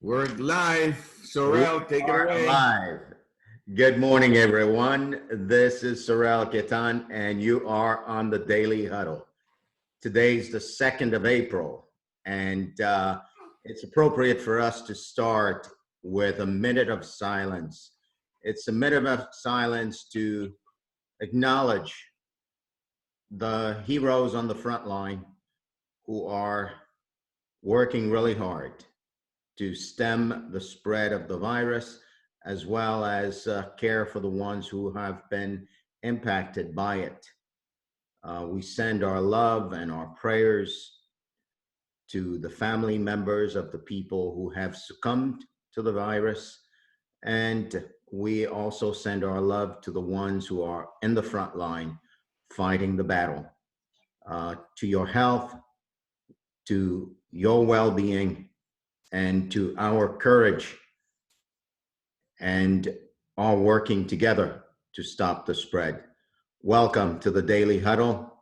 We're live. We Saurel, take it are away. live. Good morning, everyone. This is Saurel Quettan, and you are on the Daily Huddle. Today's the 2nd of April, and it's appropriate for us to start with a minute of silence. It's a minute of silence to acknowledge the heroes on the front line who are working really hard to stem the spread of the virus, as well as care for the ones who have been impacted by it. We send our love and our prayers to the family members of the people who have succumbed to the virus. And we also send our love to the ones who are in the front line fighting the battle. To your health, to your well-being, and to our courage and are working together to stop the spread. Welcome to the Daily Huddle,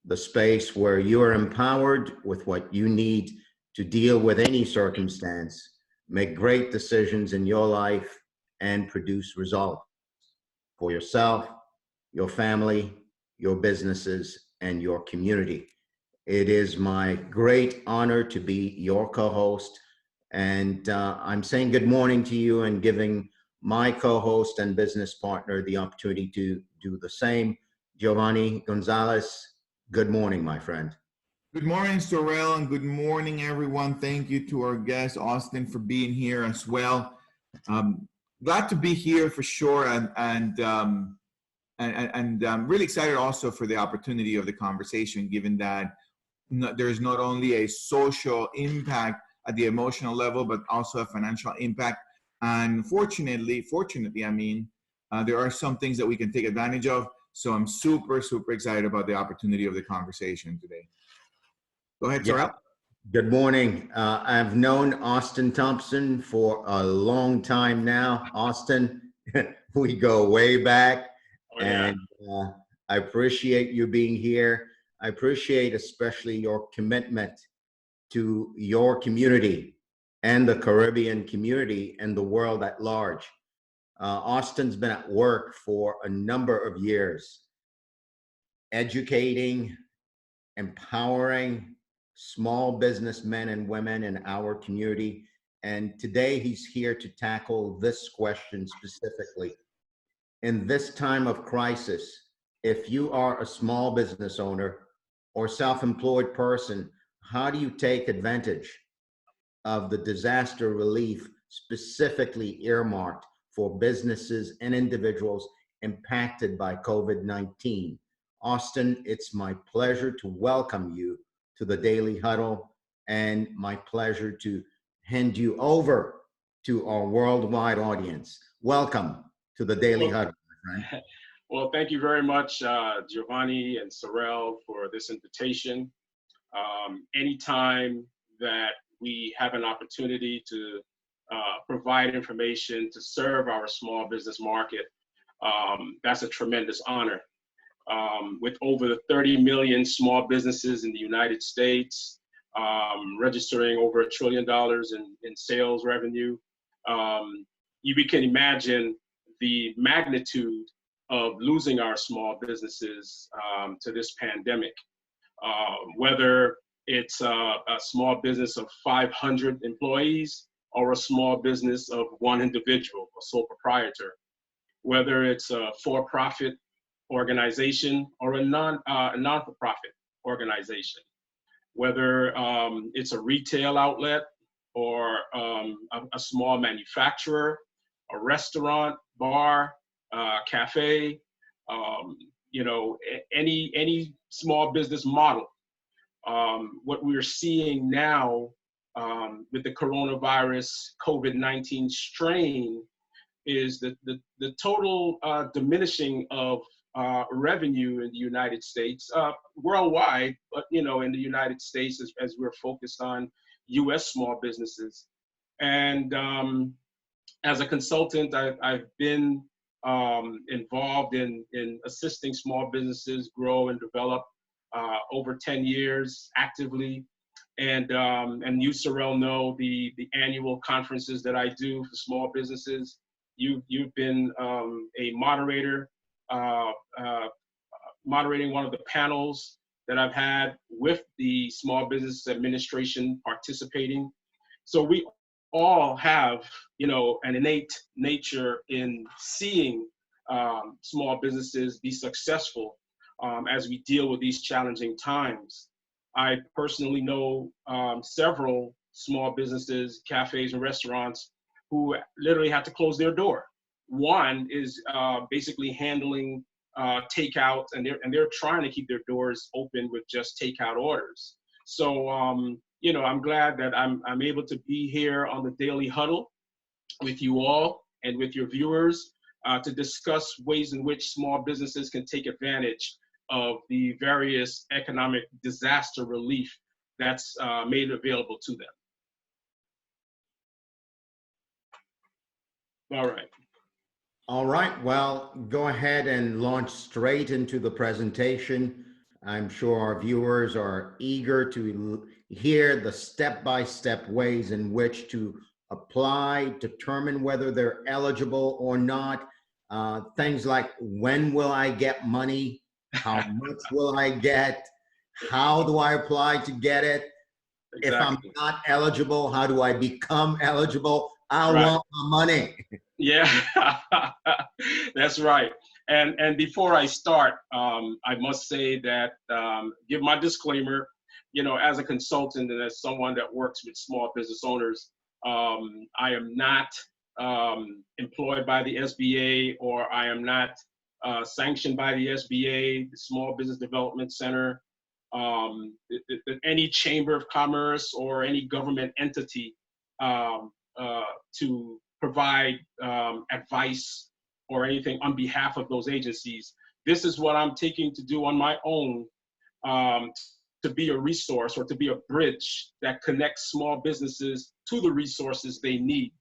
the space where you are empowered with what you need to deal with any circumstance, make great decisions in your life, and produce results for yourself, your family, your businesses, and your community. It is my great honor to be your co-host, and I'm saying good morning to you and giving my co-host and business partner the opportunity to do the same. Giovanni Gonzalez, good morning, my friend. Good morning, Saurel, and good morning, everyone. Thank you to our guest, Austin, for being here as well. Glad to be here for sure, and I'm really excited also for the opportunity of the conversation, given that there's not only a social impact at the emotional level, but also a financial impact. And fortunately, I mean, there are some things that we can take advantage of. So I'm super, super excited about the opportunity of the conversation today. Go ahead, Saurel. Good morning. I've known Austin Thompson for a long time now. Austin, we go way back. Oh, yeah. And I appreciate you being here. I appreciate especially your commitment to your community and the Caribbean community and the world at large. Austin's been at work for a number of years, educating, empowering small businessmen and women in our community. And today he's here to tackle this question specifically. In this time of crisis, if you are a small business owner or self-employed person, how do you take advantage of the disaster relief specifically earmarked for businesses and individuals impacted by COVID-19? Austin, it's my pleasure to welcome you to the Daily Huddle, and my pleasure to hand you over to our worldwide audience. Welcome to the Daily Huddle, my friend. Well, thank you very much, Giovanni and Saurel, for this invitation. Anytime that we have an opportunity to provide information to serve our small business market, that's a tremendous honor. With over 30 million small businesses in the United States, registering over $1 trillion in sales revenue, you can imagine the magnitude of losing our small businesses to this pandemic. Whether it's a small business of 500 employees or a small business of one individual, a sole proprietor, whether it's a for-profit organization or a non-for-profit organization, whether it's a retail outlet or a small manufacturer, a restaurant, bar, cafe, any small business model. What we're seeing now with the coronavirus COVID-19 strain is the total diminishing of revenue in the United States, worldwide, but in the United States as we're focused on U.S. small businesses. And as a consultant, I've been involved in assisting small businesses grow and develop over 10 years actively. And you, Saurel, know the annual conferences that I do for small businesses. You've been a moderator, moderating one of the panels that I've had with the Small Business Administration participating. So we all have, an innate nature in seeing small businesses be successful as we deal with these challenging times. I personally know several small businesses, cafes and restaurants who literally had to close their door. One is basically handling takeout, and they're trying to keep their doors open with just takeout orders. So I'm glad that I'm able to be here on the Daily Huddle with you all and with your viewers to discuss ways in which small businesses can take advantage of the various economic disaster relief that's made available to them. All right. All right, well, go ahead and launch straight into the presentation. I'm sure our viewers are eager to hear the step-by-step ways in which to apply, determine whether they're eligible or not. Things like, when will I get money? How much will I get? How do I apply to get it? Exactly. If I'm not eligible, how do I become eligible? I want my money. Yeah, that's right. And before I start, I must say that, give my disclaimer, as a consultant and as someone that works with small business owners, I am not employed by the SBA, or I am not sanctioned by the SBA, the Small Business Development Center, any chamber of commerce or any government entity to provide advice or anything on behalf of those agencies. This is what I'm taking to do on my own to be a resource or to be a bridge that connects small businesses to the resources they need.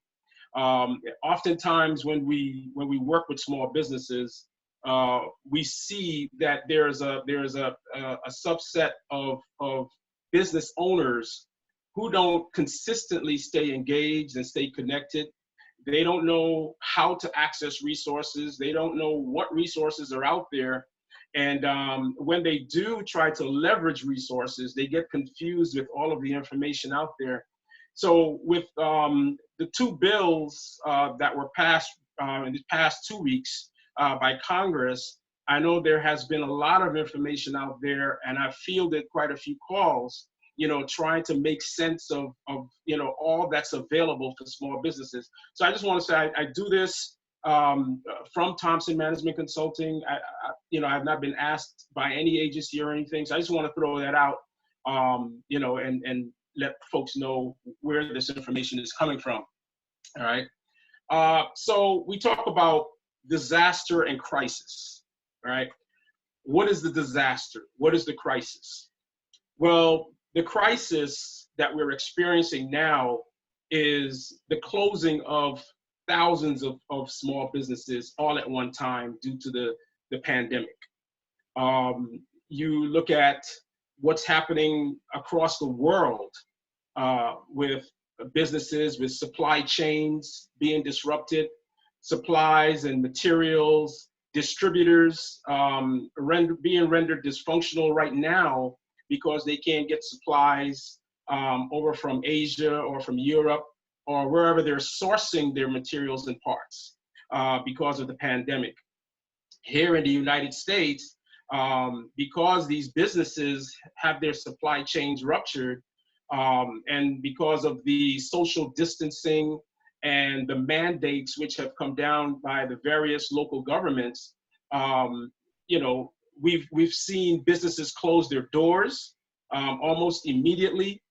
Oftentimes when we work with small businesses, we see that there's a subset of business owners who don't consistently stay engaged and stay connected. They don't know how to access resources. They don't know what resources are out there. And when they do try to leverage resources, they get confused with all of the information out there. So with the two bills that were passed in the past 2 weeks by Congress, I know there has been a lot of information out there, and I've fielded quite a few calls, trying to make sense of all that's available for small businesses. So I just want to say I do this from Thompson Management Consulting. I've not been asked by any agency or anything. So I just want to throw that out, and let folks know where this information is coming from. All right. So we talk about disaster and crisis. All right. What is the disaster? What is the crisis? Well, the crisis that we're experiencing now is the closing of thousands of small businesses all at one time due to the pandemic. You look at what's happening across the world with businesses, with supply chains being disrupted, supplies and materials, distributors being rendered dysfunctional right now because they can't get supplies over from Asia or from Europe or wherever they're sourcing their materials and parts because of the pandemic. Here in the United States, because these businesses have their supply chains ruptured, and because of the social distancing and the mandates which have come down by the various local governments, we've seen businesses close their doors almost immediately.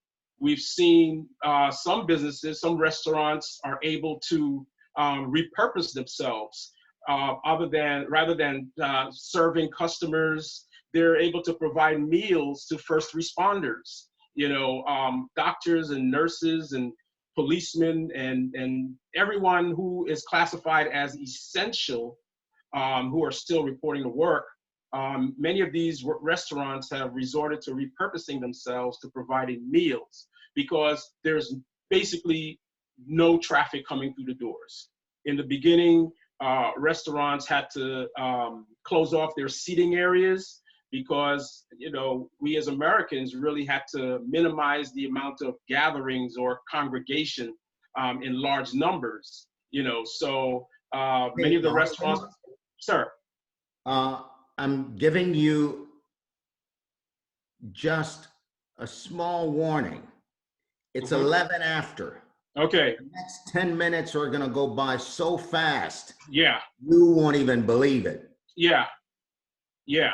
We've seen some businesses, some restaurants are able to repurpose themselves. Rather than serving customers, they're able to provide meals to first responders, doctors and nurses and policemen and everyone who is classified as essential, who are still reporting to work. many of these restaurants have resorted to repurposing themselves to providing meals because there's basically no traffic coming through the doors. In the beginning, restaurants had to close off their seating areas because, you know, we as Americans really had to minimize the amount of gatherings or congregation in large numbers, you know, so many of the restaurants, sir. I'm giving you just a small warning. It's 11 after. Okay. The next 10 minutes are going to go by so fast. Yeah. You won't even believe it. Yeah. Yeah.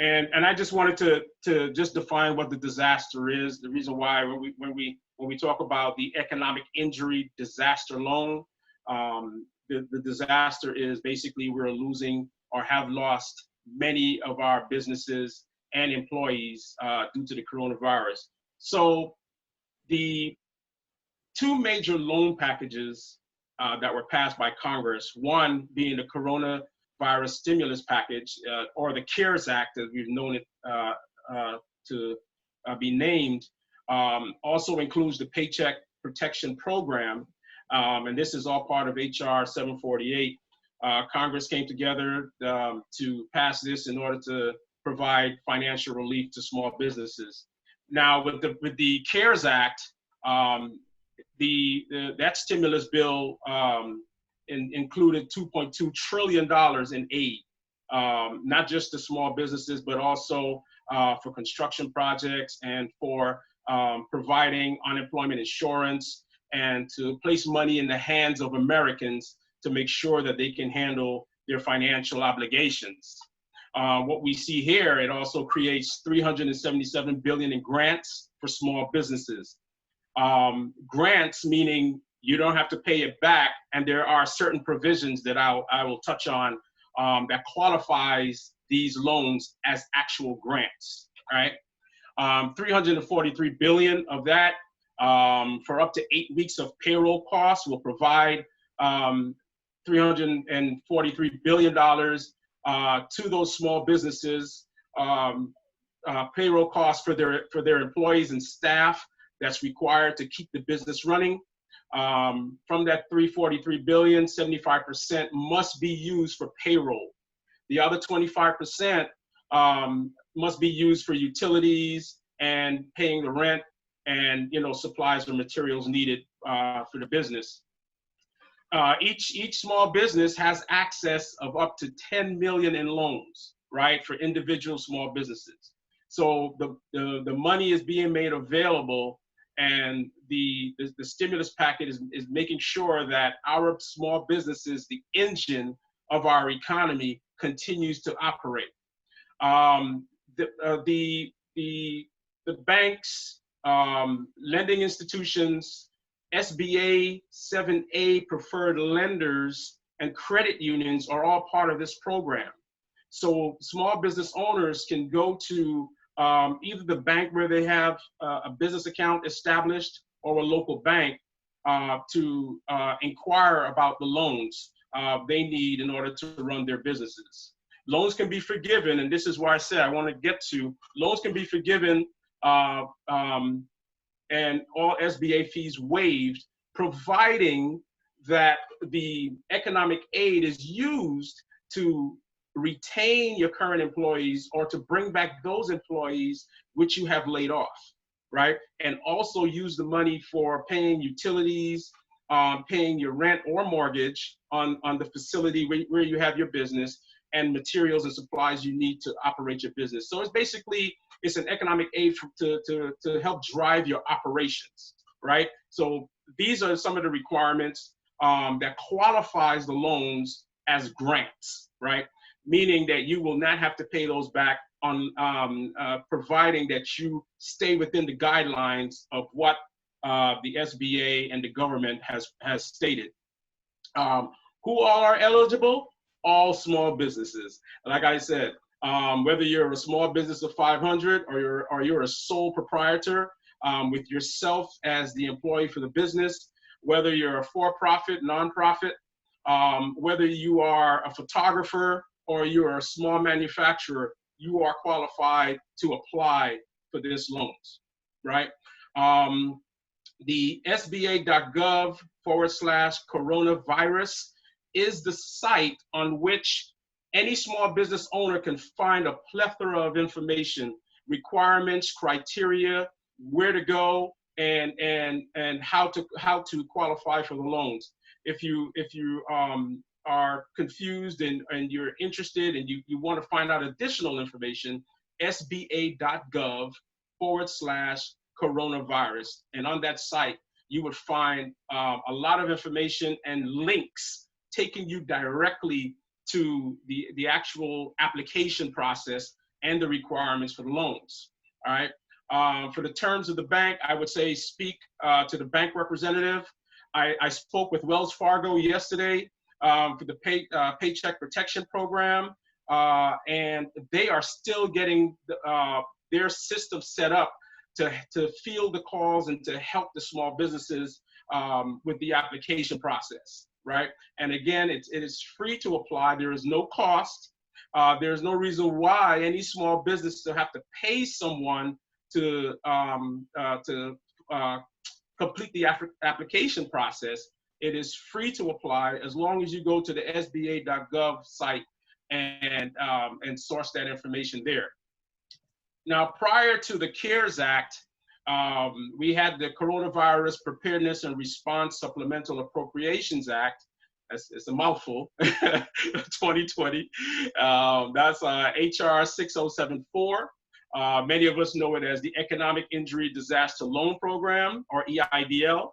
And I just wanted to just define what the disaster is. The reason why when we talk about the economic injury disaster loan, the disaster is basically we're losing or have lost many of our businesses and employees due to the coronavirus. So the two major loan packages that were passed by Congress, one being the coronavirus stimulus package, or the CARES Act, as we've known it to be named, also includes the Paycheck Protection Program, and this is all part of HR 748. Congress came together to pass this in order to provide financial relief to small businesses. Now, with the CARES Act, that stimulus bill included $2.2 trillion in aid, not just to small businesses, but also for construction projects and for providing unemployment insurance and to place money in the hands of Americans to make sure that they can handle their financial obligations. What we see here, it also creates $377 billion in grants for small businesses. Grants meaning you don't have to pay it back, and there are certain provisions that I will touch on that qualifies these loans as actual grants, right? 343 billion of that for up to 8 weeks of payroll costs will provide $343 billion to those small businesses, payroll costs for their employees and staff that's required to keep the business running. From that 343 billion, 75% must be used for payroll. The other 25% must be used for utilities and paying the rent and, you know, supplies or materials needed for the business. Each small business has access of up to 10 million in loans, right, for individual small businesses. So the money is being made available, and the stimulus package is making sure that our small businesses, the engine of our economy, continues to operate. The banks, lending institutions, SBA 7A preferred lenders, and credit unions are all part of this program. So small business owners can go to either the bank where they have a business account established or a local bank to inquire about the loans they need in order to run their businesses. Loans can be forgiven, and this is why I said I want to get to, loans can be forgiven and all SBA fees waived, providing that the economic aid is used to retain your current employees or to bring back those employees which you have laid off, right? And also use the money for paying utilities, paying your rent or mortgage on the facility where you have your business, and materials and supplies you need to operate your business. So it's basically, it's an economic aid to help drive your operations, right? So these are some of the requirements that qualifies the loans as grants, right? Meaning that you will not have to pay those back on providing that you stay within the guidelines of what the SBA and the government has stated. Who all are eligible? All small businesses. Like I said, whether you're a small business of 500 or you're a sole proprietor with yourself as the employee for the business, whether you're a for-profit, nonprofit, whether you are a photographer, or you're a small manufacturer, you are qualified to apply for this loans, right? The sba.gov/coronavirus is the site on which any small business owner can find a plethora of information, requirements, criteria, where to go, and how to qualify for the loans. If you are confused and you're interested and you want to find out additional information, sba.gov/coronavirus. And on that site, you would find a lot of information and links taking you directly to the actual application process and the requirements for the loans. All right. For the terms of the bank, I would say speak to the bank representative. I spoke with Wells Fargo yesterday for the Paycheck Protection Program, and they are still getting their system set up to field the calls and to help the small businesses with the application process, right? And again, it is free to apply. There is no cost. There's no reason why any small business will have to pay someone to complete the application process. It is free to apply as long as you go to the sba.gov site and source that information there. Now, prior to the CARES Act, we had the Coronavirus Preparedness and Response Supplemental Appropriations Act. It's a mouthful, 2020. That's HR 6074. Many of us know it as the Economic Injury Disaster Loan Program, or EIDL.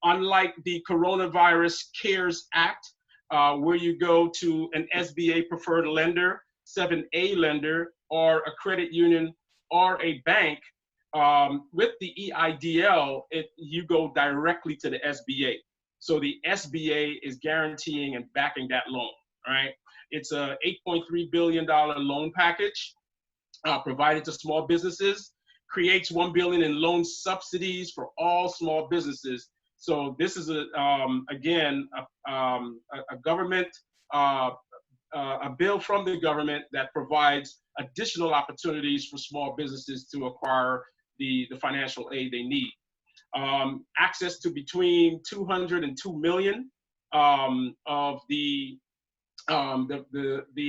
Unlike the Coronavirus CARES Act, where you go to an SBA preferred lender, 7A lender, or a credit union or a bank, with the EIDL, you go directly to the SBA. So the SBA is guaranteeing and backing that loan, right? It's a $8.3 billion loan package provided to small businesses, creates $1 billion in loan subsidies for all small businesses. So this is again a government, a bill from the government that provides additional opportunities for small businesses to acquire the financial aid they need. Access to between 200 and 2 million of the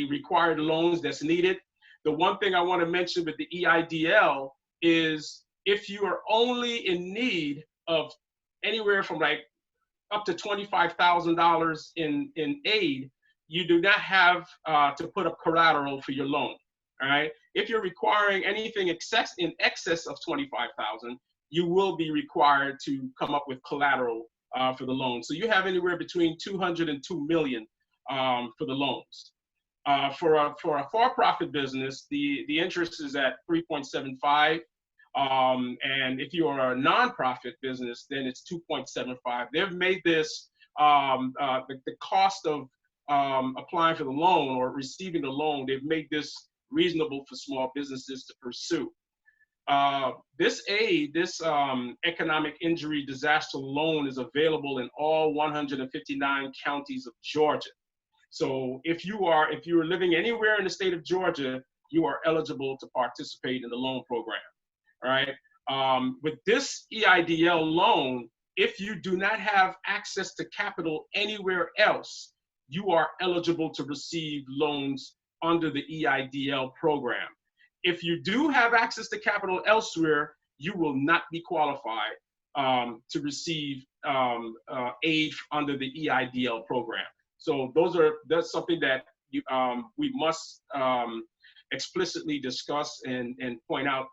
required loans that's needed. The one thing I want to mention with the EIDL is if you are only in need of anywhere from like up to $25,000 in aid, you do not have to put up collateral for your loan. All right. If you're requiring anything in excess of $25,000, you will be required to come up with collateral for the loan. So you have anywhere between 200 and 2 million for the loans. For a for-profit business, the interest is at 3.75. And if you are a nonprofit business, then it's 2.75. They've made this the cost of applying for the loan or receiving the loan. They've made this reasonable for small businesses to pursue. This aid, this economic injury disaster loan, is available in all 159 counties of Georgia. So if you are living anywhere in the state of Georgia, you are eligible to participate in the loan program. All right. With this EIDL loan, if you do not have access to capital anywhere else, you are eligible to receive loans under the EIDL program. If you do have access to capital elsewhere, you will not be qualified to receive aid under the EIDL program. So that's something that we must explicitly discuss and point out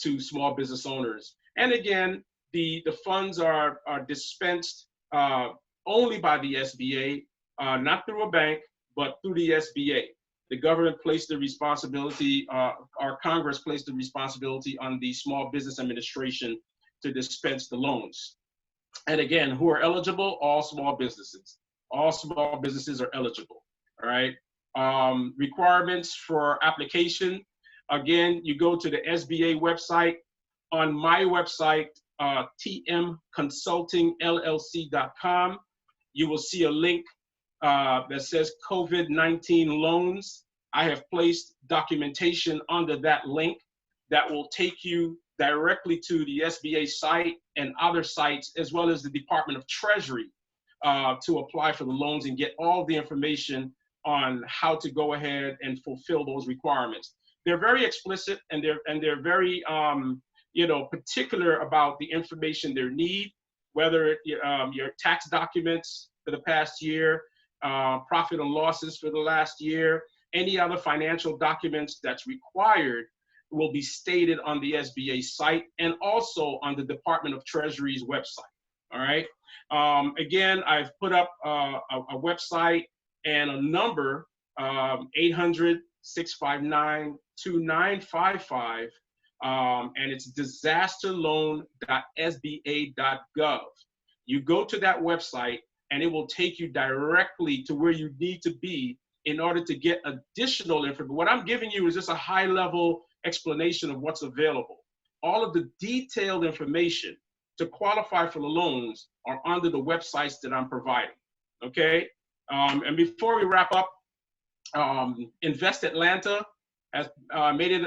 to small business owners. And again, the funds are dispensed only by the SBA, not through a bank, but through the SBA. The government placed the responsibility, our Congress placed the responsibility on the Small Business Administration to dispense the loans. And again, who are eligible? All small businesses. All small businesses are eligible, all right? Requirements for application. Again, you go to the SBA website. On my website, tmconsultingllc.com, you will see a link that says COVID-19 loans. I have placed documentation under that link that will take you directly to the SBA site and other sites, as well as the Department of Treasury, to apply for the loans and get all the information on how to go ahead and fulfill those requirements. They're very explicit, and they're very particular about the information they need, whether your tax documents for the past year, profit and losses for the last year, any other financial documents that's required will be stated on the SBA site and also on the Department of Treasury's website. All right. Again, I've put up a website and a number, 800-659-2955, and it's disasterloan.sba.gov. You go to that website and it will take you directly to where you need to be in order to get additional information. What I'm giving you is just a high-level explanation of what's available. All of the detailed information to qualify for the loans are under the websites that I'm providing, okay? And before we wrap up, Invest Atlanta has made it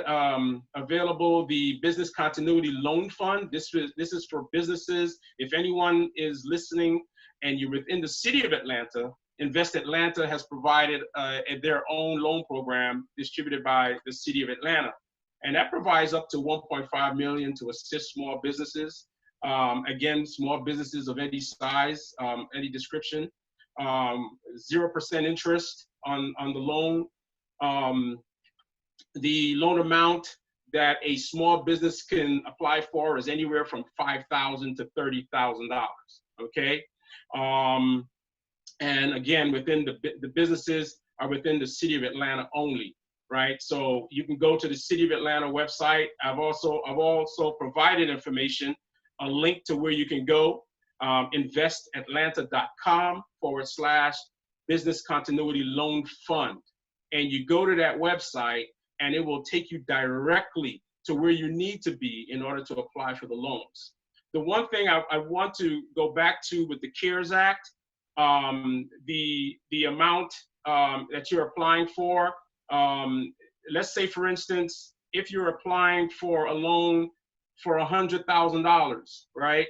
available, the Business Continuity Loan Fund. This is for businesses. If anyone is listening and you're within the city of Atlanta, Invest Atlanta has provided their own loan program distributed by the city of Atlanta. And that provides up to $1.5 million to assist small businesses. Again, small businesses of any size, any description. 0% interest on the loan. The loan amount that a small business can apply for is anywhere from $5,000 to $30,000. Okay. And again, within the businesses are within the city of Atlanta only, right? So you can go to the city of Atlanta website. I've also provided information, a link to where you can go, investatlanta.com/business continuity loan fund. And you go to that website and it will take you directly to where you need to be in order to apply for the loans. The one thing I want to go back to with the CARES Act, the amount that you're applying for, let's say, for instance, if you're applying for a loan for $100,000, right?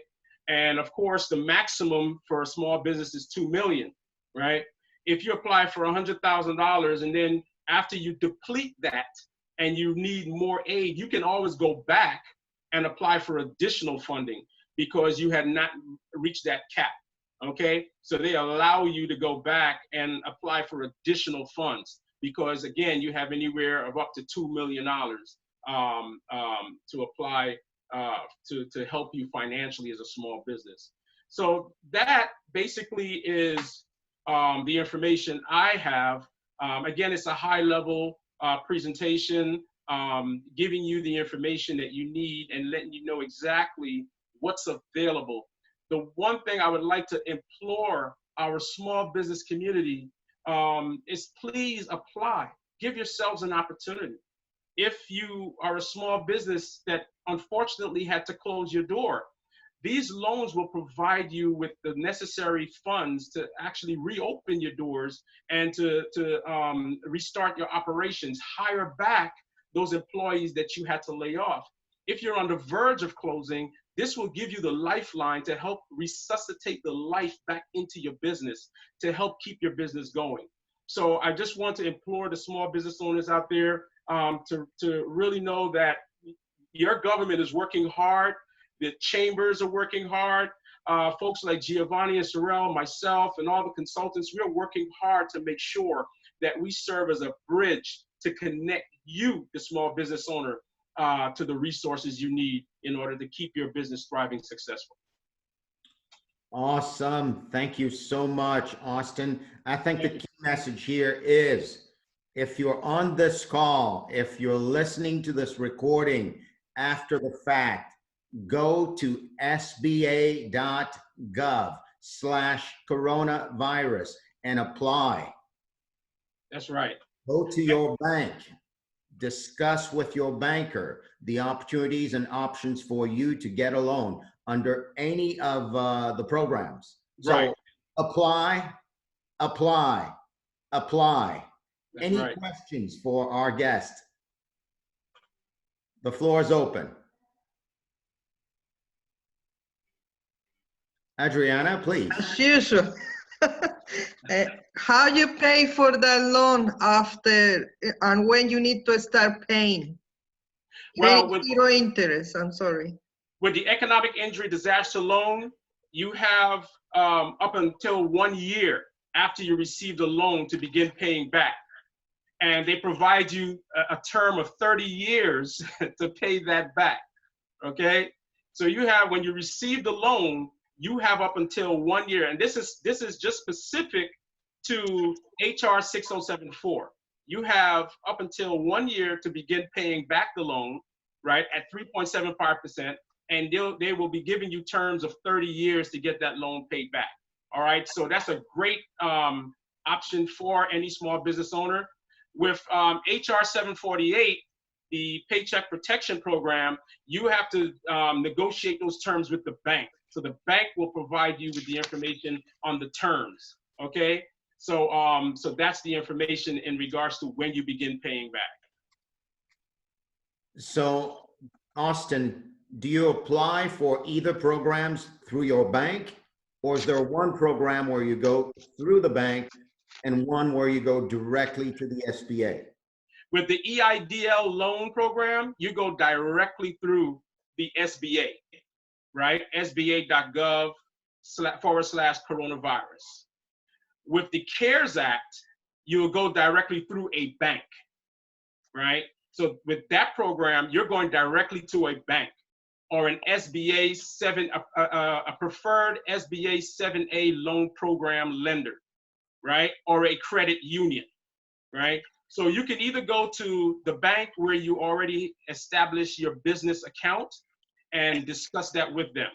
And of course, the maximum for a small business is $2 million, right? If you apply for $100,000 and then after you deplete that and you need more aid, you can always go back and apply for additional funding because you had not reached that cap. Okay, so they allow you to go back and apply for additional funds because, again, you have anywhere of up to $2 million to apply to help you financially as a small business. So that basically is the information I have. Again, it's a high-level presentation, giving you the information that you need and letting you know exactly what's available. The one thing I would like to implore our small business community is please apply. Give yourselves an opportunity. If you are a small business that unfortunately had to close your door, these loans will provide you with the necessary funds to actually reopen your doors and to restart your operations, hire back those employees that you had to lay off. If you're on the verge of closing, this will give you the lifeline to help resuscitate the life back into your business, to help keep your business going. So I just want to implore the small business owners out there to really know that your government is working hard. The chambers are working hard. Folks like Giovanni and Saurel, myself, and all the consultants, we're working hard to make sure that we serve as a bridge to connect you, the small business owner, to the resources you need in order to keep your business thriving successful. Awesome. Thank you so much, Austin. I think the key message here is if you're on this call, if you're listening to this recording after the fact, go to sba.gov/coronavirus and apply. That's right. Go to your bank. Discuss with your banker the opportunities and options for you to get a loan under any of the programs. So right. apply, apply, apply. That's Any right. questions for our guest? The floor is open. Adriana, please. As usual. How you pay for the loan after and when you need to start paying? Well, There is zero interest, I'm sorry. with the economic injury disaster loan, you have up until 1 year after you receive the loan to begin paying back. And they provide you a term of 30 years to pay that back, okay? So you have, when you receive the loan, you have up until 1 year, and this is just specific to HR 6074. You have up until 1 year to begin paying back the loan, right, at 3.75%, and they will be giving you terms of 30 years to get that loan paid back. All right, so that's a great option for any small business owner. With HR 748, the Paycheck Protection Program, you have to negotiate those terms with the bank. So the bank will provide you with the information on the terms, okay? So, so that's the information in regards to when you begin paying back. So, Austin, do you apply for either programs through your bank, or is there one program where you go through the bank and one where you go directly to the SBA? With the EIDL loan program, you go directly through the SBA, right? SBA.gov/coronavirus. With the CARES Act, you'll go directly through a bank, right? So with that program, you're going directly to a bank or an SBA 7, a preferred SBA 7A loan program lender, right? Or a credit union, right? So you can either go to the bank where you already established your business account and discuss that with them,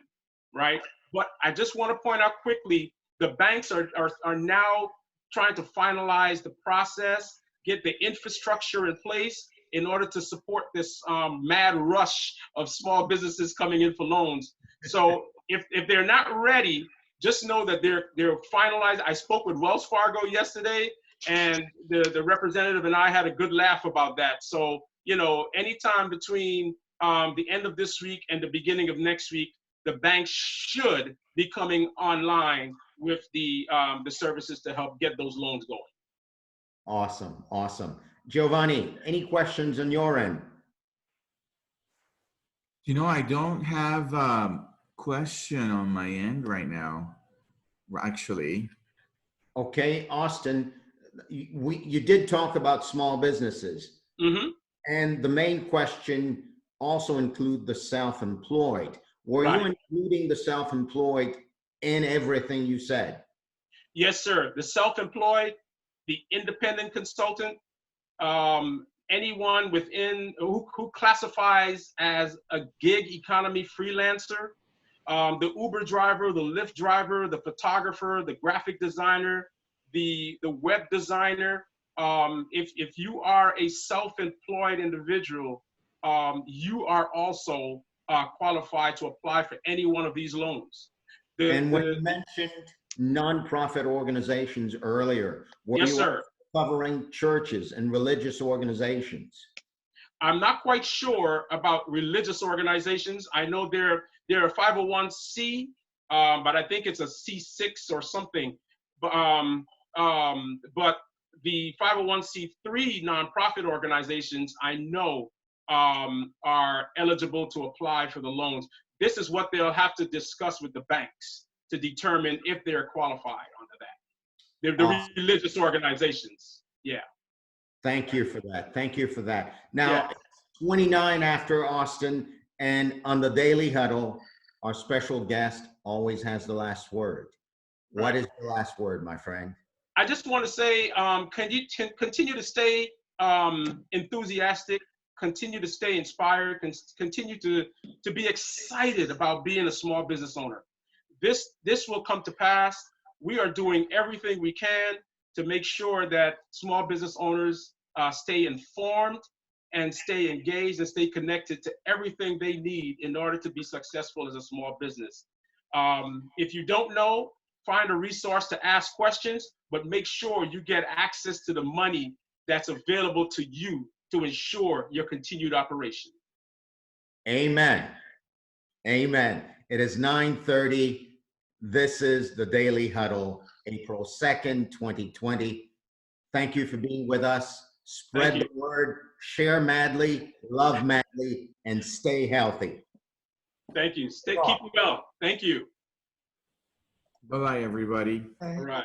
right? But I just want to point out quickly, the banks are now trying to finalize the process, get the infrastructure in place in order to support this mad rush of small businesses coming in for loans. So if they're not ready, just know that they're finalized. I spoke with Wells Fargo yesterday, and the representative and I had a good laugh about that. So, you know, anytime between the end of this week and the beginning of next week, the bank should be coming online with the services to help get those loans going. Awesome, awesome. Giovanni, any questions on your end? You know, I don't have a question on my end right now, actually. Okay, Austin, you did talk about small businesses. Mm-hmm. And the main question also include the self-employed. Were Right. you including the self-employed in everything you said? Yes, sir. The self-employed, the independent consultant, anyone within who classifies as a gig economy freelancer, the Uber driver, the Lyft driver, the photographer, the graphic designer, the web designer. If you are a self-employed individual, you are also qualified to apply for any one of these loans. And when you mentioned nonprofit organizations earlier, were yes, you sir. covering churches and religious organizations? I'm not quite sure about religious organizations. I know they're a 501c, but I think it's a C6 or something. But the 501c3 nonprofit organizations, I know, are eligible to apply for the loans. This is what they'll have to discuss with the banks to determine if they're qualified under that. They're the Awesome. religious organizations. Yeah. Thank you for that. Thank you for that. Now, Yeah. 29 after Austin, and on the Daily Huddle, our special guest always has the last word. What is the last word, my friend? I just want to say, can you continue to stay enthusiastic, continue to stay inspired, continue to be excited about being a small business owner. This will come to pass. We are doing everything we can to make sure that small business owners stay informed and stay engaged and stay connected to everything they need in order to be successful as a small business. If you don't know, find a resource to ask questions, but make sure you get access to the money that's available to you to ensure your continued operation. Amen. Amen. It is 9:30. This is the Daily Huddle, April 2nd, 2020. Thank you for being with us. Spread the word, share madly, love madly, and stay healthy. Thank you. Keep well. Thank you. Bye-bye, everybody. All right.